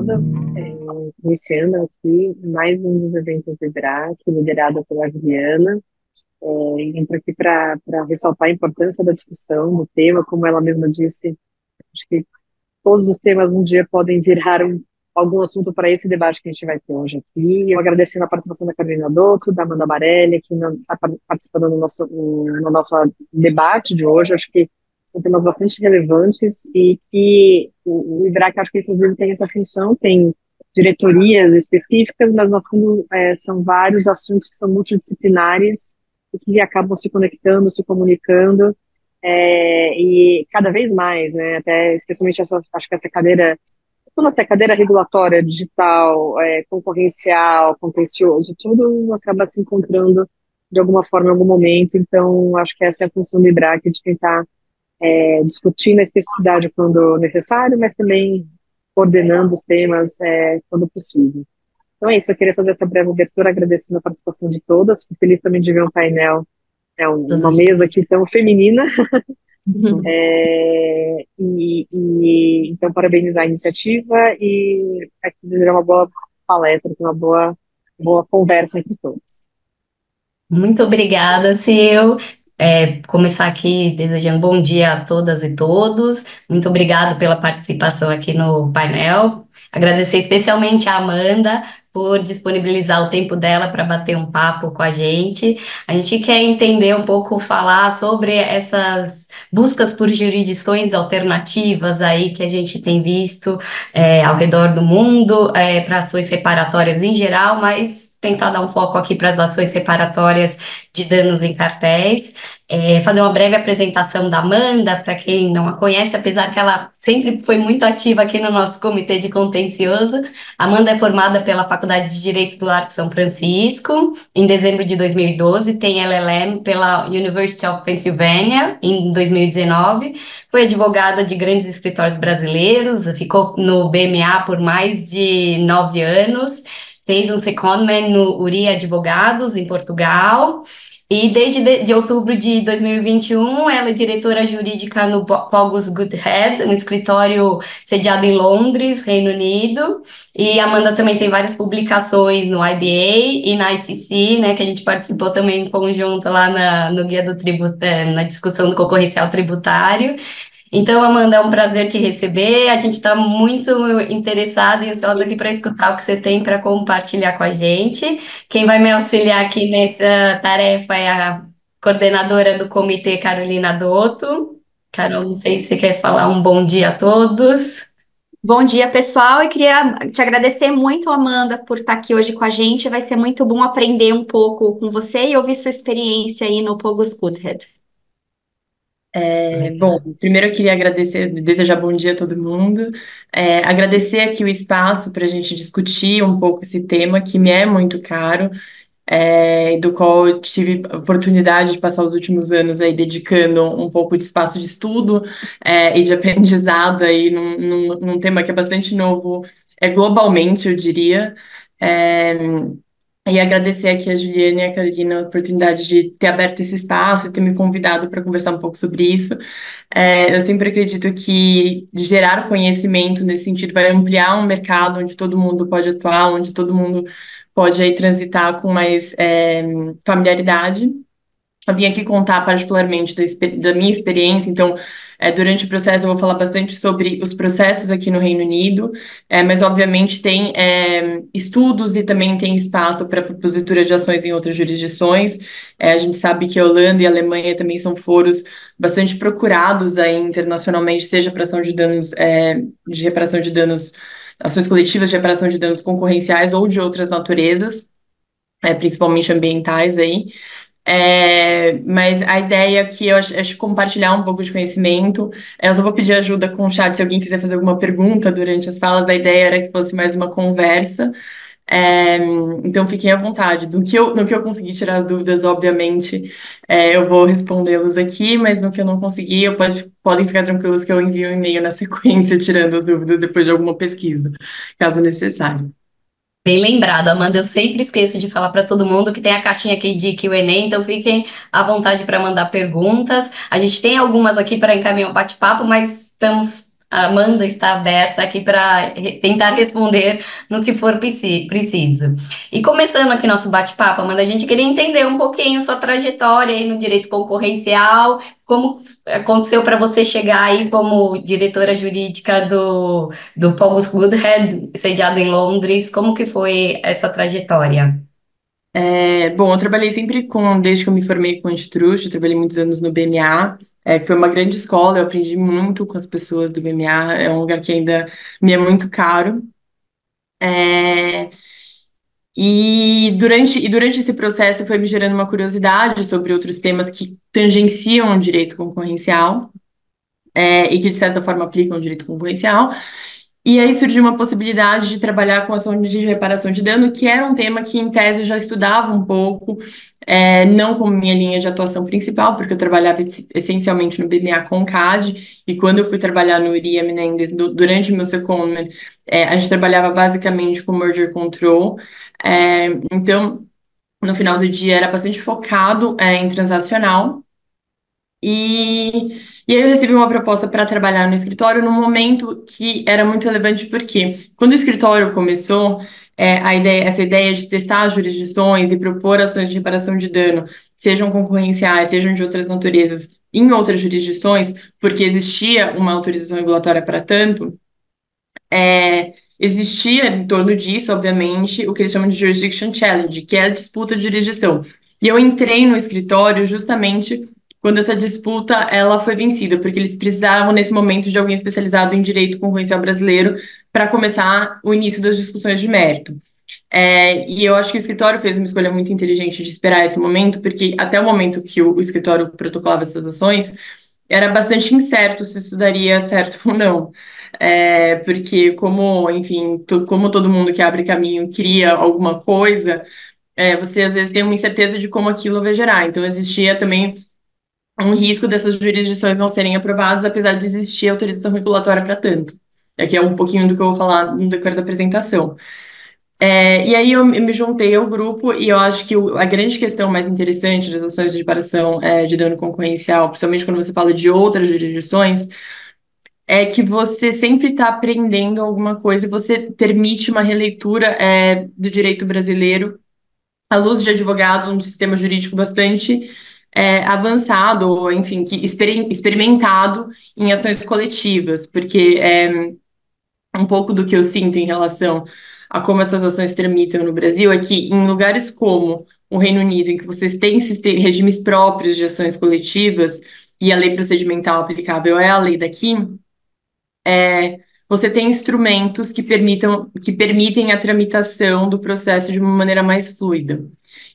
todas. Iniciando aqui mais um dos eventos do IBRAC, liderado pela Juliana. Entro aqui para ressaltar a importância da discussão do tema, como ela mesma disse, acho que todos os temas um dia podem virar algum assunto para esse debate que a gente vai ter hoje aqui. Eu agradecendo a participação da Carolina Dotto, da Amanda Barelli, que está participando no nosso debate de hoje. Acho que são temas bastante relevantes e que o IBRAC, acho que inclusive tem essa função, tem diretorias específicas, mas no fundo são vários assuntos que são multidisciplinares e que acabam se conectando, se comunicando, e cada vez mais, né, até especialmente acho que essa cadeira, toda essa cadeira regulatória, digital, concorrencial, contencioso, tudo acaba se encontrando de alguma forma em algum momento. Então acho que essa é a função do IBRAC, de tentar discutir na especificidade quando necessário, mas também coordenando os temas quando possível. Então é isso, eu queria fazer essa breve abertura, agradecendo a participação de todas. Fico feliz também de ver um painel, Tudo uma mesa bem. aqui tão feminina. Uhum. Então, parabenizar a iniciativa e aqui desejar uma boa palestra, uma boa conversa entre todos. Muito obrigada, Sil. Começar aqui desejando bom dia a todas e todos. Muito obrigado pela participação aqui no painel. Agradecer especialmente a Amanda por disponibilizar o tempo dela para bater um papo com a gente. A gente quer entender um pouco, falar sobre essas buscas por jurisdições alternativas aí que a gente tem visto ao redor do mundo, para ações reparatórias em geral, mas tentar dar um foco aqui para as ações reparatórias de danos em cartéis. Fazer uma breve apresentação da Amanda, para quem não a conhece, apesar que ela sempre foi muito ativa aqui no nosso comitê de contencioso. A Amanda é formada pela Faculdade de Direito do Arco São Francisco, em dezembro de 2012, tem LLM pela University of Pennsylvania, em 2019, foi advogada de grandes escritórios brasileiros, ficou no BMA por mais de 9 anos, fez um secondment no Uri Advogados, em Portugal, e desde de outubro de 2021, ela é diretora jurídica no Pogus Goodhead, um escritório sediado em Londres, Reino Unido, e a Amanda também tem várias publicações no IBA e na ICC, né, que a gente participou também em conjunto lá no Guia do Tributo, na discussão do concorrencial tributário. Então, Amanda, é um prazer te receber. A gente está muito interessada e ansiosa aqui para escutar o que você tem para compartilhar com a gente. Quem vai me auxiliar aqui nessa tarefa é a coordenadora do comitê, Carolina Dotto. Carol, não sei se você quer falar um bom dia a todos. Bom dia, pessoal. Eu queria te agradecer muito, Amanda, por estar aqui hoje com a gente. Vai ser muito bom aprender um pouco com você e ouvir sua experiência aí no Pogo Goodhead. Legal. Bom, primeiro eu queria agradecer, desejar bom dia a todo mundo, agradecer aqui o espaço para a gente discutir um pouco esse tema que me é muito caro, do qual eu tive a oportunidade de passar os últimos anos aí dedicando um pouco de espaço de estudo, e de aprendizado aí num tema que é bastante novo, globalmente, eu diria. É, e agradecer aqui a Juliana e a Carolina a oportunidade de ter aberto esse espaço e ter me convidado para conversar um pouco sobre isso. Eu sempre acredito que gerar conhecimento nesse sentido vai ampliar um mercado onde todo mundo pode atuar, onde todo mundo pode aí transitar com mais familiaridade. Eu vim aqui contar particularmente da minha experiência, então, durante o processo eu vou falar bastante sobre os processos aqui no Reino Unido, mas obviamente tem estudos e também tem espaço para propositura de ações em outras jurisdições. A gente sabe que a Holanda e a Alemanha também são foros bastante procurados aí internacionalmente, seja para ação de danos, de reparação de danos, ações coletivas de reparação de danos concorrenciais ou de outras naturezas, principalmente ambientais aí. Mas a ideia aqui, eu acho compartilhar um pouco de conhecimento. Eu só vou pedir ajuda com o chat se alguém quiser fazer alguma pergunta durante as falas. A ideia era que fosse mais uma conversa. É, então fiquem à vontade. No que eu conseguir tirar as dúvidas, obviamente, eu vou respondê-los aqui, mas no que eu não conseguir, podem ficar tranquilos que eu envio um e-mail na sequência, tirando as dúvidas depois de alguma pesquisa, caso necessário. Bem lembrado, Amanda. Eu sempre esqueço de falar para todo mundo que tem a caixinha aqui de Q&A, então fiquem à vontade para mandar perguntas. A gente tem algumas aqui para encaminhar o bate-papo, mas estamos A Amanda está aberta aqui para tentar responder no que for preciso. E começando aqui nosso bate-papo, Amanda, a gente queria entender um pouquinho sua trajetória aí no direito concorrencial, como aconteceu para você chegar aí como diretora jurídica do Paul's Goodhead, sediado em Londres, como que foi essa trajetória? Bom, eu trabalhei sempre desde que eu me formei com antitruste, eu trabalhei muitos anos no BMA, que foi uma grande escola, eu aprendi muito com as pessoas do BMA, é um lugar que ainda me é muito caro. É, e durante esse processo foi me gerando uma curiosidade sobre outros temas que tangenciam o direito concorrencial, e que, de certa forma, aplicam o direito concorrencial. E aí surgiu uma possibilidade de trabalhar com ação de reparação de dano, que era um tema que, em tese, eu já estudava um pouco, não como minha linha de atuação principal, porque eu trabalhava essencialmente no BMA com CAD, e ququando eu fui trabalhar no Uri Menendez, durante o meu secondment, a gente trabalhava basicamente com merger control. Então, no final do dia, era bastante focado, em transacional. E aí eu recebi uma proposta para trabalhar no escritório num momento que era muito relevante, porque quando o escritório começou, essa ideia de testar as jurisdições e propor ações de reparação de dano, sejam concorrenciais, sejam de outras naturezas, em outras jurisdições, porque existia uma autorização regulatória para tanto, existia em torno disso, obviamente, o que eles chamam de Jurisdiction Challenge, que é a disputa de jurisdição. E eu entrei no escritório justamente quando essa disputa ela foi vencida, porque eles precisavam, nesse momento, de alguém especializado em direito concorrencial brasileiro para começar o início das discussões de mérito. E eu acho que o escritório fez uma escolha muito inteligente de esperar esse momento, porque até o momento que o escritório protocolava essas ações, era bastante incerto se isso daria certo ou não. Porque como, enfim, como todo mundo que abre caminho cria alguma coisa, você às vezes tem uma incerteza de como aquilo vai gerar. Então existia também um risco dessas jurisdições não serem aprovadas, apesar de existir autorização regulatória para tanto. Aqui é um pouquinho do que eu vou falar no decorrer da apresentação. E aí eu me juntei ao grupo e eu acho que a grande questão mais interessante das ações de reparação de dano concorrencial, principalmente quando você fala de outras jurisdições, é que você sempre está aprendendo alguma coisa e você permite uma releitura do direito brasileiro à luz de advogados, um sistema jurídico bastante avançado, ou enfim, experimentado em ações coletivas, porque um pouco do que eu sinto em relação a como essas ações tramitam no Brasil é que em lugares como o Reino Unido, em que vocês têm regimes próprios de ações coletivas, e a lei procedimental aplicável é a lei daqui, você tem instrumentos que permitem a tramitação do processo de uma maneira mais fluida.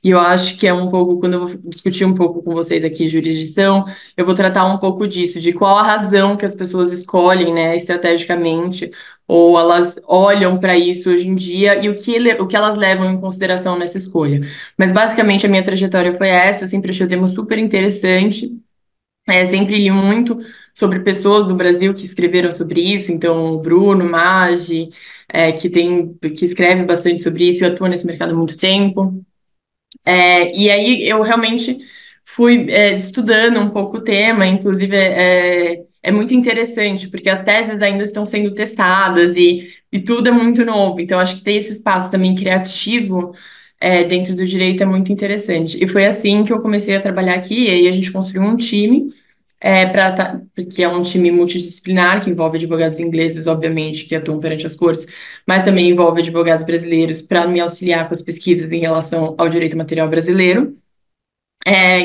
E eu acho que é um pouco, quando eu vou discutir um pouco com vocês aqui jurisdição, eu vou tratar um pouco disso, de qual a razão que as pessoas escolhem, né, estrategicamente, ou elas olham para isso hoje em dia e o que elas levam em consideração nessa escolha. Mas basicamente a minha trajetória foi essa, eu sempre achei o tema super interessante. Sempre li muito sobre pessoas do Brasil que escreveram sobre isso, então o Bruno Maggi, que escreve bastante sobre isso e atua nesse mercado há muito tempo. E aí eu realmente fui estudando um pouco o tema, inclusive é muito interessante, porque as teses ainda estão sendo testadas e tudo é muito novo, então acho que ter esse espaço também criativo dentro do direito é muito interessante. E foi assim que eu comecei a trabalhar aqui, e aí a gente construiu um time que é um time multidisciplinar, que envolve advogados ingleses, obviamente, que atuam perante as cortes, mas também envolve advogados brasileiros para me auxiliar com as pesquisas em relação ao direito material brasileiro,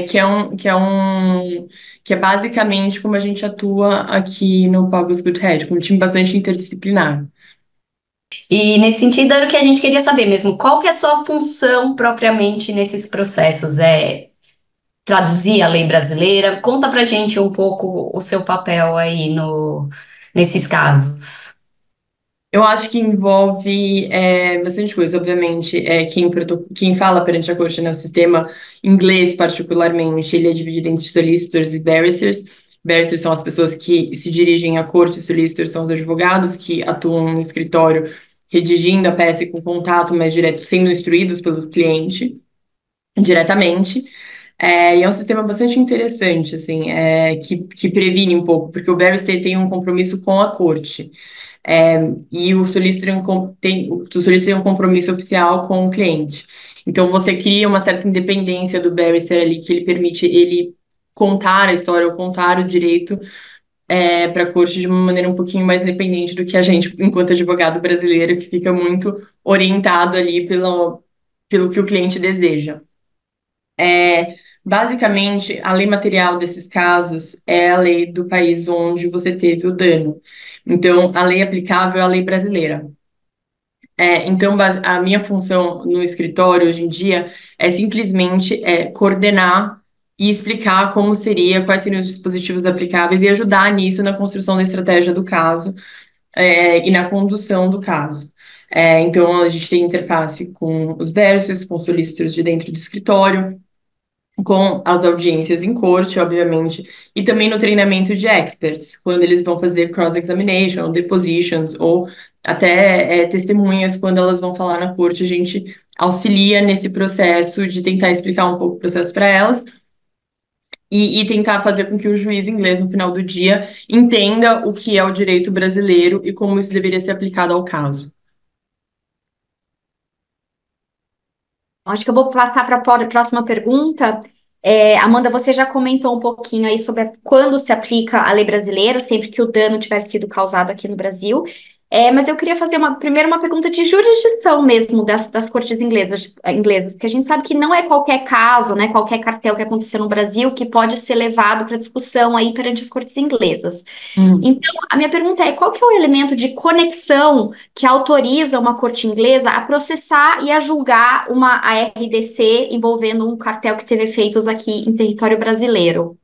que é basicamente como a gente atua aqui no Pagos Good Head, com um time bastante interdisciplinar. E nesse sentido era o que a gente queria saber mesmo, qual que é a sua função propriamente nesses processos? É traduzir a lei brasileira? Conta pra gente um pouco o seu papel aí nesses casos. Eu acho que envolve bastante coisa, obviamente. Quem fala perante a corte, né, o sistema inglês, particularmente, ele é dividido entre solicitors e barristers. Barristers são as pessoas que se dirigem à corte, solicitors são os advogados que atuam no escritório, redigindo a peça e com contato mais direto, sendo instruídos pelo cliente diretamente. E é um sistema bastante interessante, assim, que previne um pouco, porque o barrister tem um compromisso com a corte. É, e o solicitor o solicitor tem um compromisso oficial com o cliente. Então, você cria uma certa independência do barrister ali, que ele permite ele contar a história ou contar o direito para a corte de uma maneira um pouquinho mais independente do que a gente, enquanto advogado brasileiro, que fica muito orientado ali pelo que o cliente deseja. Basicamente, a lei material desses casos é a lei do país onde você teve o dano. Então, a lei aplicável é a lei brasileira. Então, a minha função no escritório hoje em dia é simplesmente coordenar e explicar como seria, quais seriam os dispositivos aplicáveis e ajudar nisso na construção da estratégia do caso, e na condução do caso. Então, a gente tem interface com os barristers, com os solicitors de dentro do escritório, com as audiências em corte, obviamente, e também no treinamento de experts, quando eles vão fazer cross-examination, depositions, ou até testemunhas, quando elas vão falar na corte, a gente auxilia nesse processo de tentar explicar um pouco o processo para elas e tentar fazer com que o juiz inglês, no final do dia, entenda o que é o direito brasileiro e como isso deveria ser aplicado ao caso. Acho que eu vou passar para a próxima pergunta. Amanda, você já comentou um pouquinho aí sobre quando se aplica a lei brasileira, sempre que o dano tiver sido causado aqui no Brasil. Mas eu queria fazer primeiro uma pergunta de jurisdição mesmo das cortes inglesas, porque a gente sabe que não é qualquer caso, né, qualquer cartel que aconteceu no Brasil que pode ser levado para discussão aí perante as cortes inglesas. Então, a minha pergunta é: qual que é o elemento de conexão que autoriza uma corte inglesa a processar e a julgar uma ARDC envolvendo um cartel que teve efeitos aqui em território brasileiro?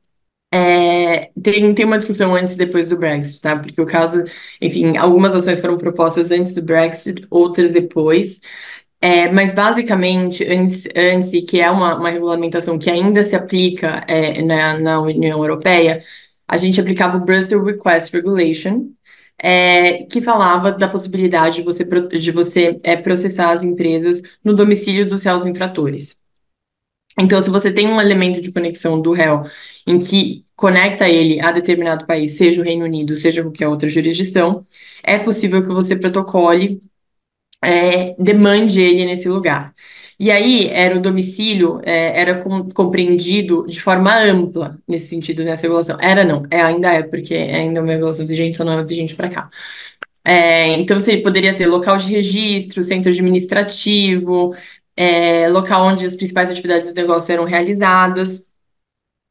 Tem uma discussão antes e depois do Brexit, tá? Porque o caso, enfim, algumas ações foram propostas antes do Brexit, outras depois. Mas basicamente, antes, que é uma regulamentação que ainda se aplica na União Europeia, a gente aplicava o Brussels Request Regulation, que falava da possibilidade de você processar as empresas no domicílio dos réus infratores. Então, se você tem um elemento de conexão do réu em que conecta ele a determinado país, seja o Reino Unido, seja qualquer outra jurisdição, é possível que você protocole, demande ele nesse lugar. E aí, era o domicílio, era compreendido de forma ampla nesse sentido, nessa regulação. Era não, ainda é, porque ainda é uma regulação vigente, só não é vigente para cá. Então, poderia ser local de registro, centro administrativo, local onde as principais atividades do negócio eram realizadas.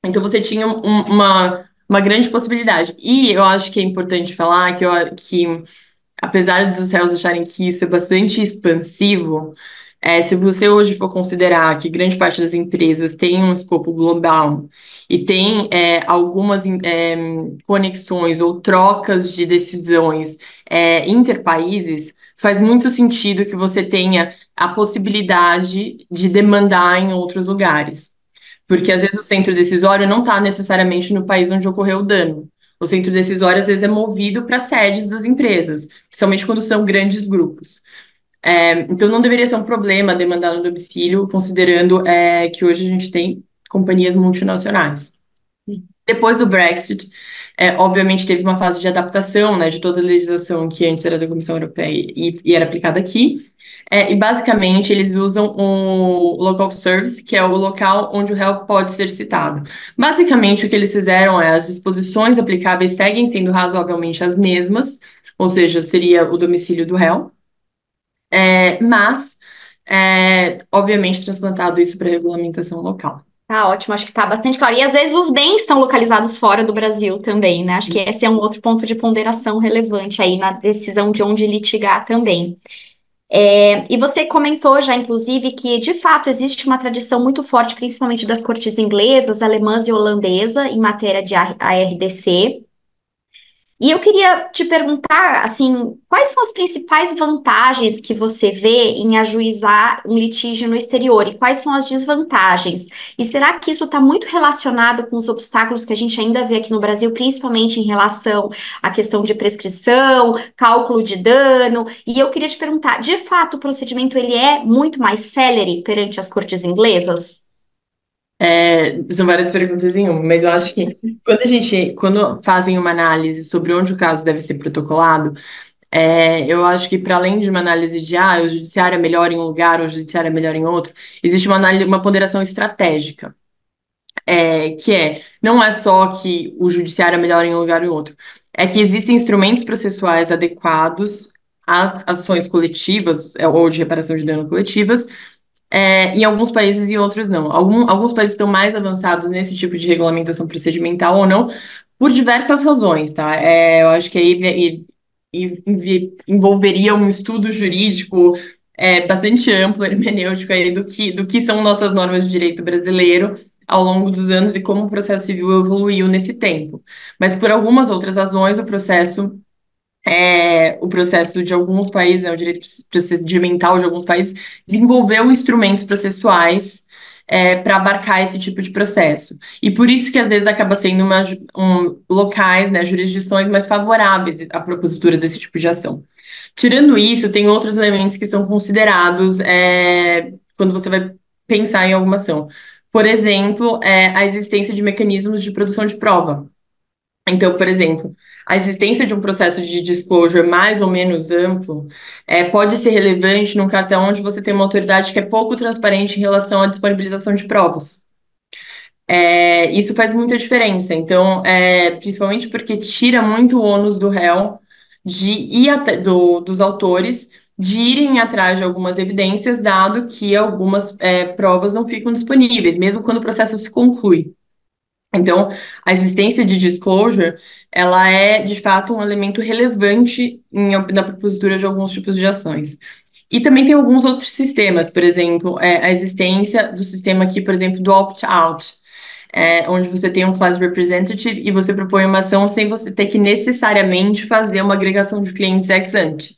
Então, você tinha uma grande possibilidade. E eu acho que é importante falar que apesar dos réus acharem que isso é bastante expansivo, se você hoje for considerar que grande parte das empresas tem um escopo global e tem algumas conexões ou trocas de decisões interpaíses, faz muito sentido que você tenha a possibilidade de demandar em outros lugares. Porque às vezes o centro decisório não está necessariamente no país onde ocorreu o dano. O centro decisório às vezes é movido para sedes das empresas, principalmente quando são grandes grupos. Então não deveria ser um problema demandar no domicílio, considerando que hoje a gente tem companhias multinacionais. Depois do Brexit, obviamente teve uma fase de adaptação, né, de toda a legislação que antes era da Comissão Europeia e era aplicada aqui. E basicamente eles usam o Local of Service, que é o local onde o réu pode ser citado. Basicamente o que eles fizeram as disposições aplicáveis seguem sendo razoavelmente as mesmas, ou seja, seria o domicílio do réu, mas obviamente transplantado isso para regulamentação local. Tá ótimo, acho que tá bastante claro. E às vezes os bens estão localizados fora do Brasil também, né? Acho que esse é um outro ponto de ponderação relevante aí na decisão de onde litigar também. E você comentou já, inclusive, que de fato existe uma tradição muito forte, principalmente das cortes inglesas, alemãs e holandesa, em matéria de ARDC. E eu queria te perguntar, assim, quais são as principais vantagens que você vê em ajuizar um litígio no exterior e quais são as desvantagens? E será que isso está muito relacionado com os obstáculos que a gente ainda vê aqui no Brasil, principalmente em relação à questão de prescrição, cálculo de dano? E eu queria te perguntar, de fato, o procedimento ele é muito mais célere perante as cortes inglesas? São várias perguntas em uma, mas eu acho que quando fazem uma análise sobre onde o caso deve ser protocolado, eu acho que para além de uma análise de o judiciário é melhor em um lugar ou o judiciário é melhor em outro, existe uma análise, uma ponderação estratégica, não é só que o judiciário é melhor em um lugar ou em outro, é que existem instrumentos processuais adequados às ações coletivas, ou de reparação de dano coletivas, em alguns países e outros não. Alguns países estão mais avançados nesse tipo de regulamentação procedimental ou não, por diversas razões, tá? Eu acho que aí envolveria um estudo jurídico bastante amplo, hermenêutico aí do que são nossas normas de direito brasileiro ao longo dos anos e como o processo civil evoluiu nesse tempo. Mas por algumas outras razões, o processo de alguns países, né, o direito procedimental de alguns países, desenvolveu instrumentos processuais para abarcar esse tipo de processo. E por isso que às vezes acaba sendo locais, né, jurisdições mais favoráveis à propositura desse tipo de ação. Tirando isso, tem outros elementos que são considerados quando você vai pensar em alguma ação. Por exemplo, a existência de mecanismos de produção de prova. Então, por exemplo, a existência de um processo de disclosure mais ou menos amplo pode ser relevante num cartel onde você tem uma autoridade que é pouco transparente em relação à disponibilização de provas. Isso faz muita diferença. Então, principalmente porque tira muito o ônus do réu de ir dos autores de irem atrás de algumas evidências, dado que algumas provas não ficam disponíveis, mesmo quando o processo se conclui. Então, a existência de disclosure, ela é, de fato, um elemento relevante na propositura de alguns tipos de ações. E também tem alguns outros sistemas, por exemplo, a existência do sistema aqui, por exemplo, do opt-out, onde você tem um class representative e você propõe uma ação sem você ter que necessariamente fazer uma agregação de clientes ex ante.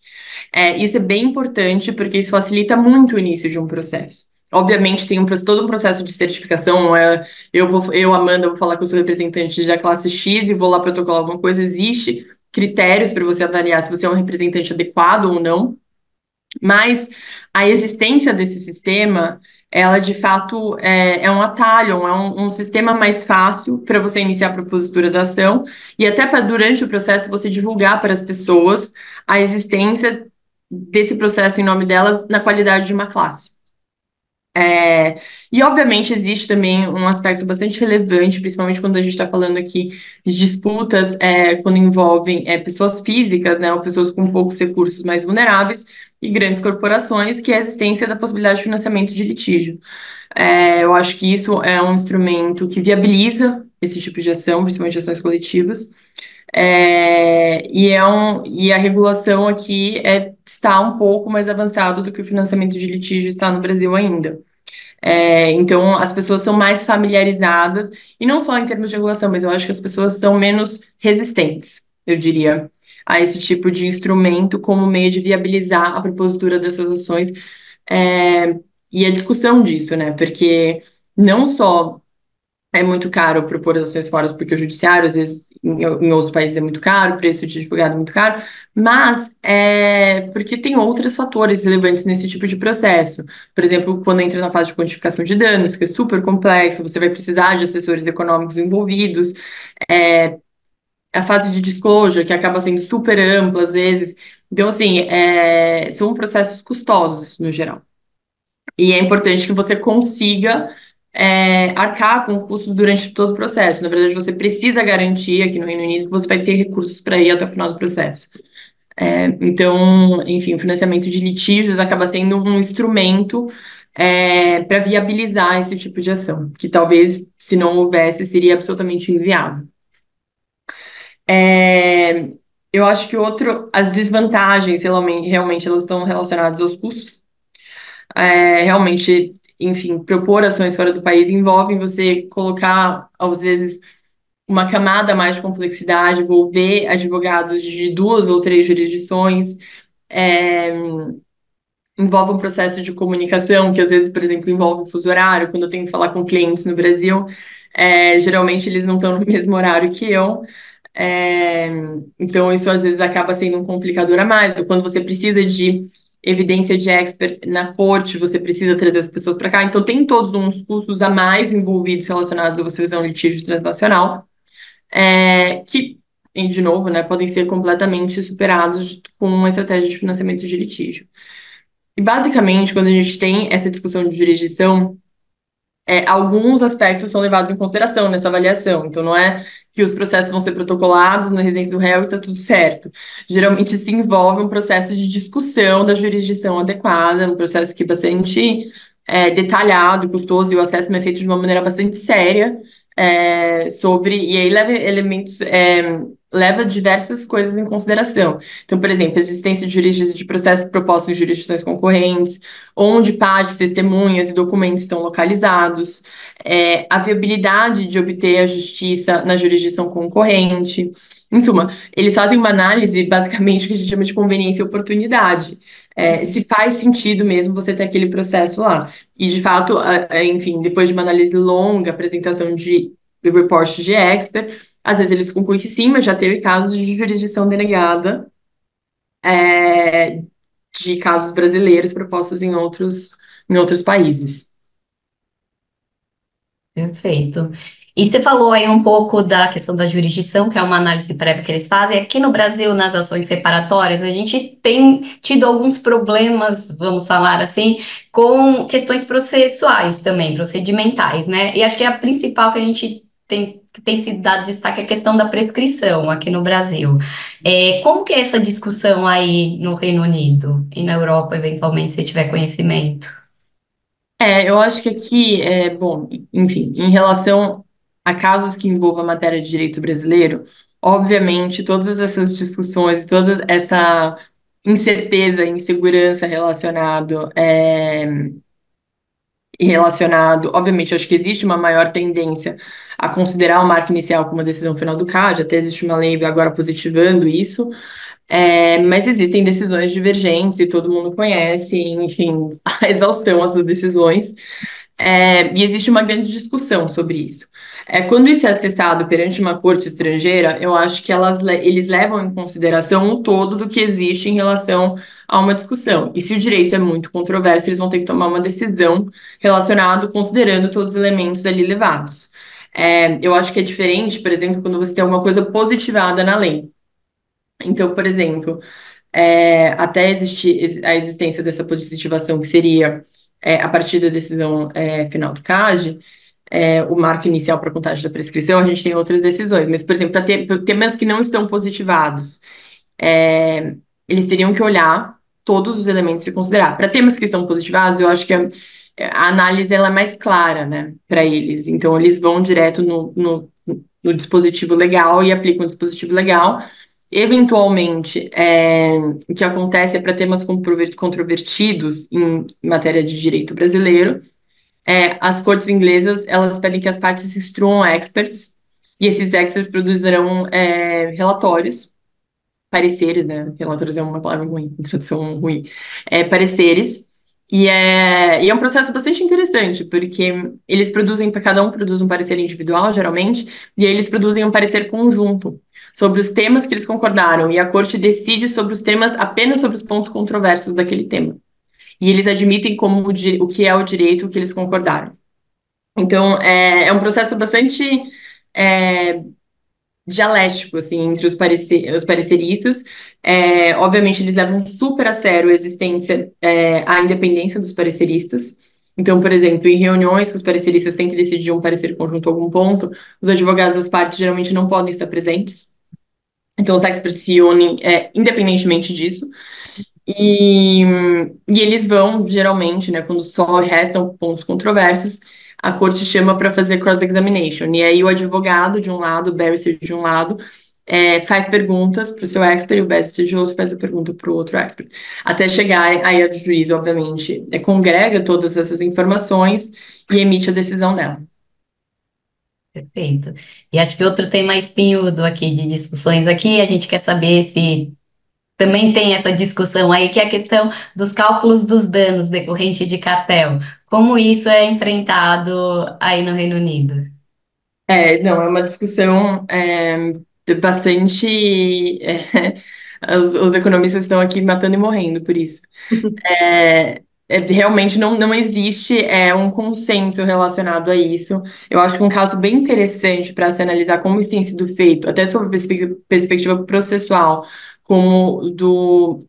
Isso é bem importante porque isso facilita muito o início de um processo. Obviamente, tem todo um processo de certificação. Amanda, vou falar que eu sou representante da classe X e vou lá protocolar alguma coisa. Existe critérios para você avaliar se você é um representante adequado ou não. Mas a existência desse sistema, ela de fato é um atalho, um sistema mais fácil para você iniciar a propositura da ação e até para durante o processo você divulgar para as pessoas a existência desse processo em nome delas na qualidade de uma classe. E, obviamente, existe também um aspecto bastante relevante, principalmente quando a gente está falando aqui de disputas, quando envolvem pessoas físicas, né, ou pessoas com poucos recursos mais vulneráveis, e grandes corporações, que é a existência da possibilidade de financiamento de litígio. Eu acho que isso é um instrumento que viabiliza esse tipo de ação, principalmente ações coletivas, e a regulação aqui está um pouco mais avançado do que o financiamento de litígio está no Brasil ainda. Então, as pessoas são mais familiarizadas, e não só em termos de regulação, mas eu acho que as pessoas são menos resistentes, eu diria, a esse tipo de instrumento como meio de viabilizar a propositura dessas ações, e a discussão disso, né? Porque não só é muito caro propor as ações fora, porque o judiciário, às vezes, em outros países é muito caro, o preço de advogado é muito caro, mas porque tem outros fatores relevantes nesse tipo de processo. Por exemplo, quando entra na fase de quantificação de danos, que é super complexo, você vai precisar de assessores econômicos envolvidos, a fase de disclosure, que acaba sendo super ampla, às vezes. Então, assim, são processos custosos, no geral. E é importante que você consiga arcar com o custo durante todo o processo. Na verdade, você precisa garantir aqui no Reino Unido que você vai ter recursos para ir até o final do processo. Então, enfim, o financiamento de litígios acaba sendo um instrumento para viabilizar esse tipo de ação, que talvez, se não houvesse, seria absolutamente inviável. É, eu acho que as desvantagens, realmente, elas estão relacionadas aos custos. Realmente, enfim, propor ações fora do país envolve você colocar, às vezes, uma camada a mais de complexidade, envolver advogados de duas ou três jurisdições, é, envolve um processo de comunicação, que às vezes, por exemplo, envolve o fuso horário. Quando eu tenho que falar com clientes no Brasil, geralmente eles não estão no mesmo horário que eu. É, então, isso às vezes acaba sendo um complicador a mais. Ou quando você precisa de evidência de expert na corte, você precisa trazer as pessoas para cá. Então, tem todos uns custos a mais envolvidos relacionados a você fazer um litígio transnacional, que, e, de novo, né, podem ser completamente superados com uma estratégia de financiamento de litígio. E, basicamente, quando a gente tem essa discussão de jurisdição, alguns aspectos são levados em consideração nessa avaliação. Então, não é que os processos vão ser protocolados na residência do réu e está tudo certo. Geralmente se envolve um processo de discussão da jurisdição adequada, um processo que é bastante detalhado, custoso, e o assessment é feito de uma maneira bastante séria, e aí leva elementos, leva diversas coisas em consideração. Então, por exemplo, a existência de jurisdição de processos propostos em jurisdições concorrentes, onde partes, testemunhas e documentos estão localizados, a viabilidade de obter a justiça na jurisdição concorrente. Em suma, eles fazem uma análise, basicamente, que a gente chama de conveniência e oportunidade. Se faz sentido mesmo você ter aquele processo lá. E, de fato, enfim, depois de uma análise longa, apresentação de report de expert, às vezes eles concluem que sim, mas já teve casos de jurisdição denegada, é, de casos brasileiros propostos em outros países. Perfeito. E você falou aí um pouco da questão da jurisdição, que é uma análise prévia que eles fazem. Aqui no Brasil, nas ações separatórias, a gente tem tido alguns problemas, vamos falar assim, com questões processuais também, procedimentais, né? E acho que a principal que a gente tem sido dado destaque é a questão da prescrição aqui no Brasil. Como que é essa discussão aí no Reino Unido e na Europa, eventualmente, se tiver conhecimento? Eu acho que aqui, bom, enfim, em relação a casos que envolvam a matéria de direito brasileiro, obviamente todas essas discussões, toda essa incerteza, insegurança obviamente, eu acho que existe uma maior tendência a considerar o marco inicial como uma decisão final do CAD, até existe uma lei agora positivando isso, mas existem decisões divergentes e todo mundo conhece, enfim, a exaustão essas decisões. E existe uma grande discussão sobre isso. Quando isso é acessado perante uma corte estrangeira, eu acho que eles levam em consideração o todo do que existe em relação a uma discussão. E se o direito é muito controverso, eles vão ter que tomar uma decisão relacionada, considerando todos os elementos ali levados. Eu acho que é diferente, por exemplo, quando você tem alguma coisa positivada na lei. Então, por exemplo, até existir a existência dessa positivação, que seria a partir da decisão final do CAD, o marco inicial para contagem da prescrição, a gente tem outras decisões, mas, por exemplo, para temas que não estão positivados, é, eles teriam que olhar todos os elementos e considerar. Para temas que estão positivados, eu acho que a análise ela é mais clara, né, para eles. Então, eles vão direto no dispositivo legal e aplicam o dispositivo legal. Eventualmente, o que acontece é para temas controvertidos em matéria de direito brasileiro, as cortes inglesas, elas pedem que as partes instruam experts, e esses experts produzirão relatórios, pareceres, né? Relatórios é uma palavra ruim, tradução ruim. Pareceres, e é um processo bastante interessante, porque cada um produz um parecer individual, geralmente, e aí eles produzem um parecer conjunto sobre os temas que eles concordaram, e a corte decide sobre os temas, apenas sobre os pontos controversos daquele tema. E eles admitem como o que é o direito que eles concordaram. Então, é um processo bastante é, dialético, assim, entre os pareceristas. Obviamente, eles levam super a sério a independência dos pareceristas. Então, por exemplo, em reuniões que os pareceristas têm que decidir um parecer conjunto a algum ponto, os advogados das partes geralmente não podem estar presentes. Então, os experts se unem, independentemente disso. E, e eles vão, geralmente, né, quando só restam pontos controversos, a corte chama para fazer cross-examination. E aí o advogado de um lado, o barrister de um lado, faz perguntas para o seu expert e o barrister de outro faz a pergunta para o outro expert. Até chegar aí a juiz, obviamente, congrega todas essas informações e emite a decisão dela. Perfeito. E acho que outro tema espinhudo aqui de discussões aqui, a gente quer saber se também tem essa discussão aí, que é a questão dos cálculos dos danos decorrente de cartel. Como isso é enfrentado aí no Reino Unido? Não, é uma discussão bastante Os economistas estão aqui matando e morrendo por isso. Realmente não existe um consenso relacionado a isso. Eu acho que um caso bem interessante para se analisar como isso tem sido feito, até sob perspectiva processual, como do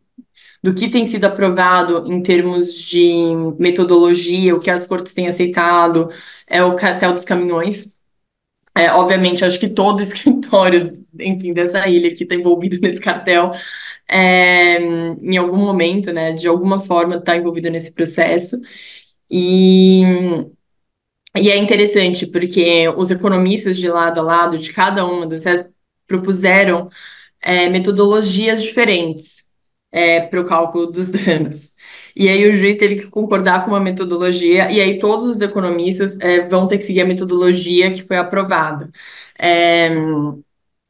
que tem sido aprovado em termos de metodologia, o que as cortes têm aceitado, é o cartel dos caminhões. Obviamente, acho que todo escritório, enfim, dessa ilha que está envolvido nesse cartel, em algum momento, né, de alguma forma está envolvido nesse processo. E, e é interessante porque os economistas de lado a lado de cada uma das propuseram metodologias diferentes para o cálculo dos danos. E aí o juiz teve que concordar com uma metodologia, e aí todos os economistas vão ter que seguir a metodologia que foi aprovada. É,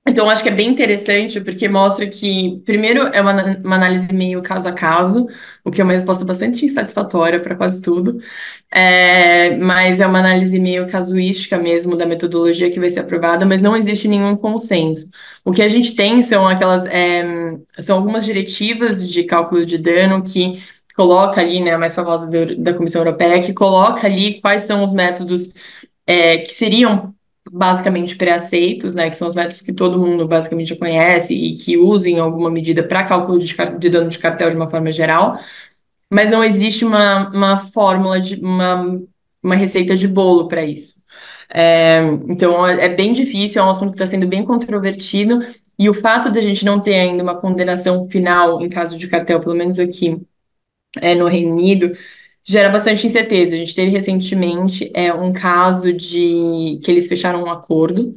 então, eu acho que é bem interessante, porque mostra que, primeiro, é uma análise meio caso a caso, o que é uma resposta bastante insatisfatória para quase tudo, mas é uma análise meio casuística mesmo da metodologia que vai ser aprovada, mas não existe nenhum consenso. O que a gente tem são algumas diretivas de cálculo de dano que coloca ali, né, a mais famosa da Comissão Europeia, que coloca ali quais são os métodos que seriam basicamente pré-aceitos, né, que são os métodos que todo mundo basicamente já conhece e que usam em alguma medida para cálculo de dano de cartel de uma forma geral, mas não existe uma fórmula uma receita de bolo para isso. Então é bem difícil, é um assunto que está sendo bem controvertido, e o fato de a gente não ter ainda uma condenação final em caso de cartel, pelo menos aqui no Reino Unido, gera bastante incerteza. A gente teve recentemente um caso de que eles fecharam um acordo,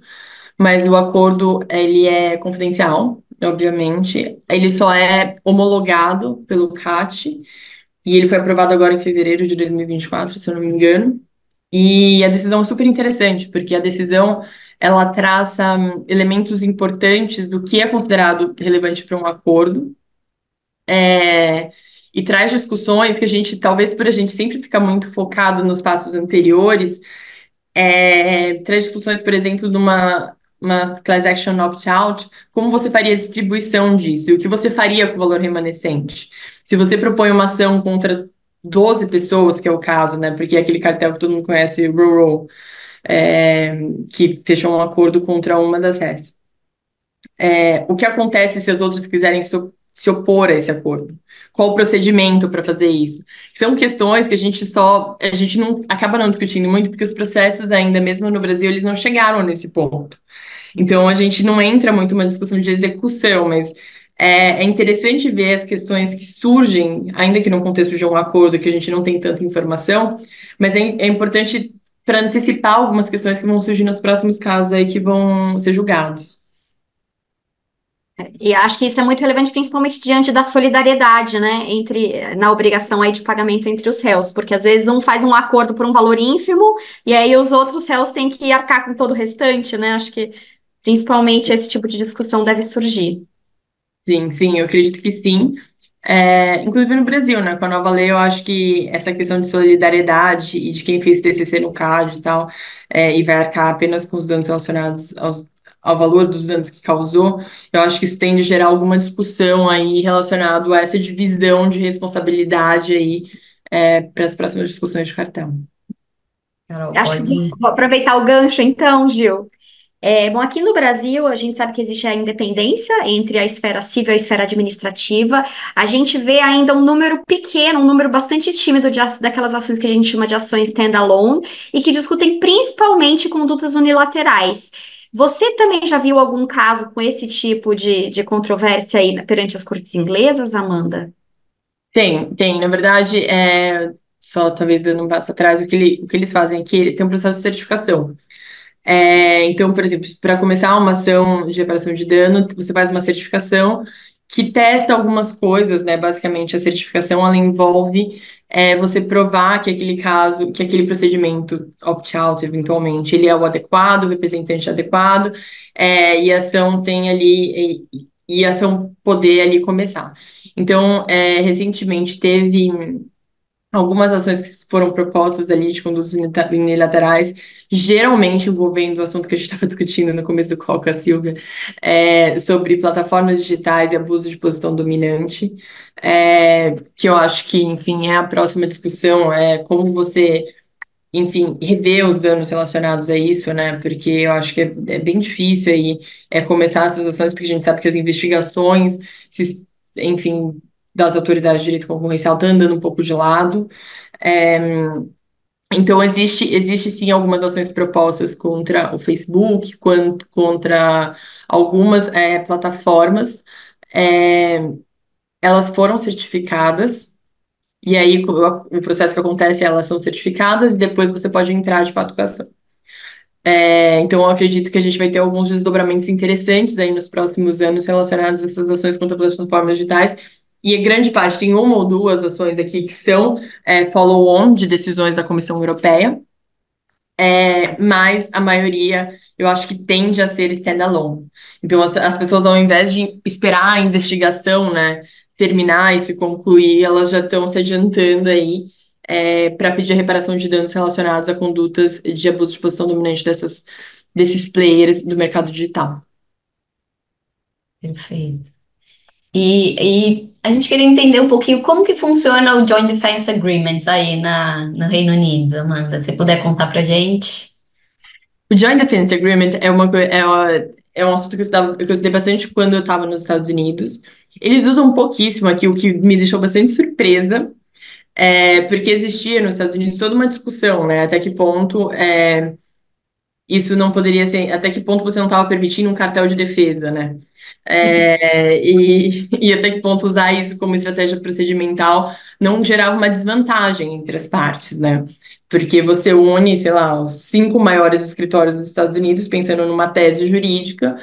mas o acordo ele é confidencial, obviamente. Ele só é homologado pelo CAT e ele foi aprovado agora em fevereiro de 2024, se eu não me engano. E a decisão é super interessante, porque a decisão ela traça elementos importantes do que é considerado relevante para um acordo, é, e traz discussões que a gente, talvez por a gente sempre ficar muito focado nos passos anteriores, traz discussões, por exemplo, numa uma class action opt-out, como você faria a distribuição disso, e o que você faria com o valor remanescente. Se você propõe uma ação contra 12 pessoas, que é o caso, né, porque é aquele cartel que todo mundo conhece, o Roll, que fechou um acordo contra uma das RES. O que acontece se as outras quiserem se opor a esse acordo? Qual o procedimento para fazer isso? São questões que a gente não acaba não discutindo muito, porque os processos ainda mesmo no Brasil, eles não chegaram nesse ponto. Então a gente não entra muito numa discussão de execução, mas é interessante ver as questões que surgem, ainda que no contexto de um acordo que a gente não tem tanta informação, mas é importante para antecipar algumas questões que vão surgir nos próximos casos aí que vão ser julgados. E acho que isso é muito relevante, principalmente diante da solidariedade, né, na obrigação aí de pagamento entre os réus, porque às vezes um faz um acordo por um valor ínfimo e aí os outros réus têm que arcar com todo o restante, né? Acho que principalmente esse tipo de discussão deve surgir. Sim, sim, eu acredito que sim. Inclusive no Brasil, né? Com a nova lei, eu acho que essa questão de solidariedade e de quem fez TCC no CAD e tal, e vai arcar apenas com os danos relacionados ao valor dos danos que causou, eu acho que isso tende a gerar alguma discussão aí relacionado a essa divisão de responsabilidade aí, para as próximas discussões de cartão. Carol, Acho que pode. vou aproveitar o gancho então, Gil. Bom, aqui no Brasil, a gente sabe que existe a independência entre a esfera civil e a esfera administrativa. A gente vê ainda um número pequeno, um número bastante tímido daquelas ações que a gente chama de ações standalone e que discutem principalmente condutas unilaterais. Você também já viu algum caso com esse tipo de controvérsia aí perante as cortes inglesas, Amanda? Tem. Na verdade, só talvez dando um passo atrás, o que eles fazem aqui, tem um processo de certificação. Então, por exemplo, para começar uma ação de reparação de dano, você faz uma certificação que testa algumas coisas, né? Basicamente, a certificação ela envolve você provar que aquele caso, que aquele procedimento opt-out, eventualmente, ele é o adequado, o representante adequado, e a ação tem ali, e a ação poder ali começar. Então, recentemente teve algumas ações que foram propostas ali de condutas unilaterais, geralmente envolvendo o assunto que a gente estava discutindo no começo do call com a Silvia, sobre plataformas digitais e abuso de posição dominante, que eu acho que, enfim, é a próxima discussão, é como você, enfim, rever os danos relacionados a isso, né? Porque eu acho que é bem difícil aí começar essas ações, porque a gente sabe que as investigações, enfim, das autoridades de direito concorrencial estão andando um pouco de lado. É, então, existe sim algumas ações propostas contra o Facebook, quanto contra algumas plataformas. É, elas foram certificadas, e aí o processo que acontece é elas são certificadas, e depois você pode entrar de fato com a ação. Então, eu acredito que a gente vai ter alguns desdobramentos interessantes aí nos próximos anos relacionados a essas ações contra plataformas digitais. E a grande parte, tem uma ou duas ações aqui que são follow-on de decisões da Comissão Europeia, mas a maioria eu acho que tende a ser standalone. Então, as pessoas, ao invés de esperar a investigação, né, terminar e se concluir, elas já estão se adiantando aí para pedir a reparação de danos relacionados a condutas de abuso de posição dominante desses players do mercado digital. Perfeito. E a gente queria entender um pouquinho como que funciona o Joint Defense Agreements aí no Reino Unido, Amanda. Se puder contar pra gente. O Joint Defense Agreement é um assunto que eu estudei bastante quando eu estava nos Estados Unidos. Eles usam pouquíssimo aqui, o que me deixou bastante surpresa, porque existia nos Estados Unidos toda uma discussão, né? Até que ponto isso não poderia ser, até que ponto você não estava permitindo um cartel de defesa, né? E até que ponto usar isso como estratégia procedimental não gerava uma desvantagem entre as partes, né? Porque você une, sei lá, os 5 maiores escritórios dos Estados Unidos pensando numa tese jurídica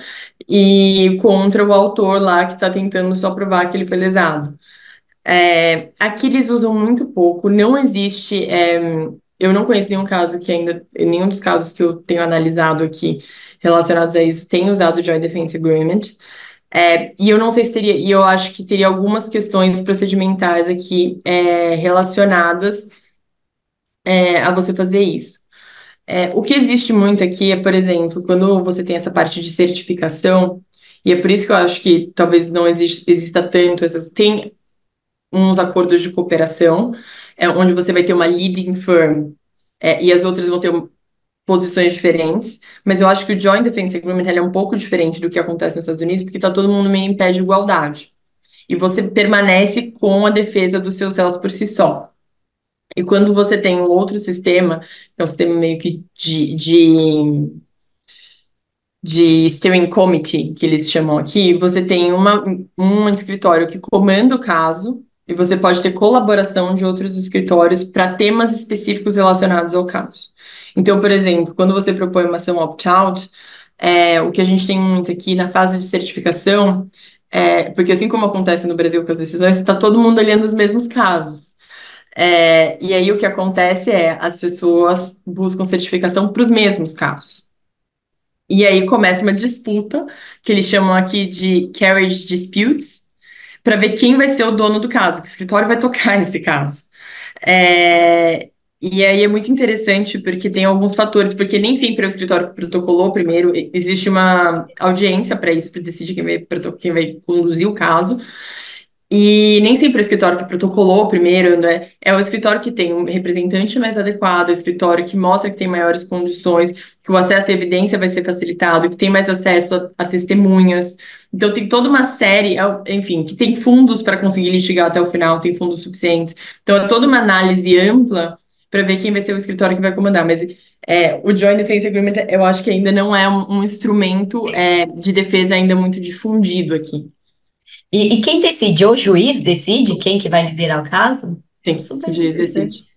e contra o autor lá que está tentando só provar que ele foi lesado. Aqui eles usam muito pouco, não existe. Eu não conheço nenhum caso que ainda, nenhum dos casos que eu tenho analisado aqui relacionados a isso tem usado o Joint Defense Agreement. E eu não sei se teria, e eu acho que teria algumas questões procedimentais aqui relacionadas a você fazer isso. O que existe muito aqui é, por exemplo, quando você tem essa parte de certificação, e é por isso que eu acho que talvez não exista tanto tem uns acordos de cooperação, onde você vai ter uma leading firm, e as outras vão ter posições diferentes, mas eu acho que o Joint Defense Agreement ele é um pouco diferente do que acontece nos Estados Unidos, porque está todo mundo meio em pé de igualdade. E você permanece com a defesa dos seus réus por si só. E quando você tem um outro sistema, que é um sistema meio que de steering committee, que eles chamam aqui, você tem um escritório que comanda o caso e você pode ter colaboração de outros escritórios para temas específicos relacionados ao caso. Então, por exemplo, quando você propõe uma ação opt-out, o que a gente tem muito aqui na fase de certificação, porque assim como acontece no Brasil com as decisões, está todo mundo olhando os mesmos casos. E aí o que acontece as pessoas buscam certificação para os mesmos casos. E aí começa uma disputa, que eles chamam aqui de carriage disputes, para ver quem vai ser o dono do caso, que escritório vai tocar esse caso. E aí é muito interessante porque tem alguns fatores, porque nem sempre é o escritório que protocolou primeiro, existe uma audiência para isso, para decidir quem vai conduzir o caso. E nem sempre é o escritório que protocolou primeiro, né? É o escritório que tem um representante mais adequado, o escritório que mostra que tem maiores condições, que o acesso à evidência vai ser facilitado, que tem mais acesso a testemunhas. Então, tem toda uma série, enfim, que tem fundos para conseguir litigar até o final, tem fundos suficientes. Então, é toda uma análise ampla para ver quem vai ser o escritório que vai comandar. Mas o Joint Defense Agreement, eu acho que ainda não é um instrumento de defesa ainda muito difundido aqui. E quem decide? O juiz decide quem que vai liderar o caso? Sim, Super o juiz decide. interessante.